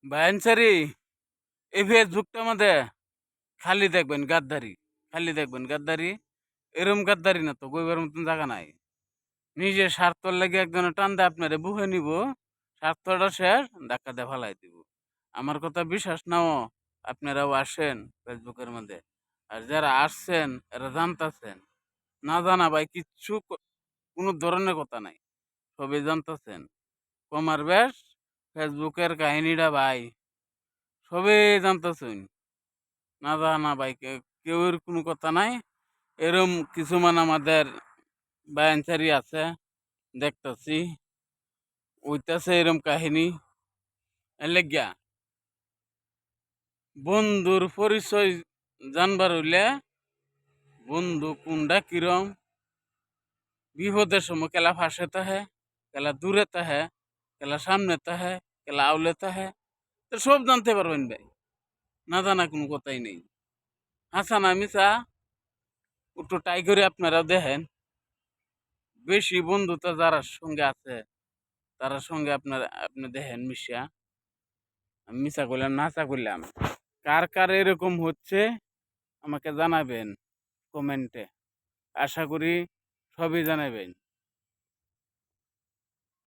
ভাইনসারি এই ফেসবুকটা মধ্যে খালি দেখবেন গাদ্দারি, খালি দেখবেন গাদ্দারি। এরম গাদ্দারি না তো কইবার মতন জায়গা নাই। নিজের স্বার্থর লাগি একজনে টান দিয়ে আপনারে বুহে নিব, স্বার্থটা শেষ, ধাক্কা দিয়ে ফালাই দিব। আমার কথা বিশ্বাস নাও, আপনারাও আসেন ফেসবুকের মধ্যে। আর যারা আসছেন এরা জানতাছেন, না জানা ভাই কিচ্ছু কোনো ধরনের কথা নাই, সবই জানতাছেন। কমার বেশ ফেসবুকের কাহিনীটা ভাই সবই জানতাছেন, না জানা ভাই কেউর কোনো কথা নাই। এরম কিছুমান আমাদের বায়ানচারি আছে, দেখতাছি ওইতাছে এরম কাহিনী। এর লেগিয়া বন্ধুর পরিচয় জানবার হইলে বন্ধু কোনটা কিরম, বিপদের সময় কেলা ফাঁসে তাহে, কেলা দূরে তাহে, কেলা সামনে তাহে, কেলা আউলে তাহে, তো সব জানতে পারবেন ভাই, না জানা কোনো কথাই নেই। হাসা না মিশা একটু ট্রাই করে আপনারা দেখেন। বেশি বন্ধুতা যারা সঙ্গে আছে তার সঙ্গে আপনি দেখেন মিশা। আমি মিশা করলাম নাচা করলাম, কার কার এরকম হচ্ছে আমাকে জানাবেন কমেন্টে। আশা করি সবই জানাবেন।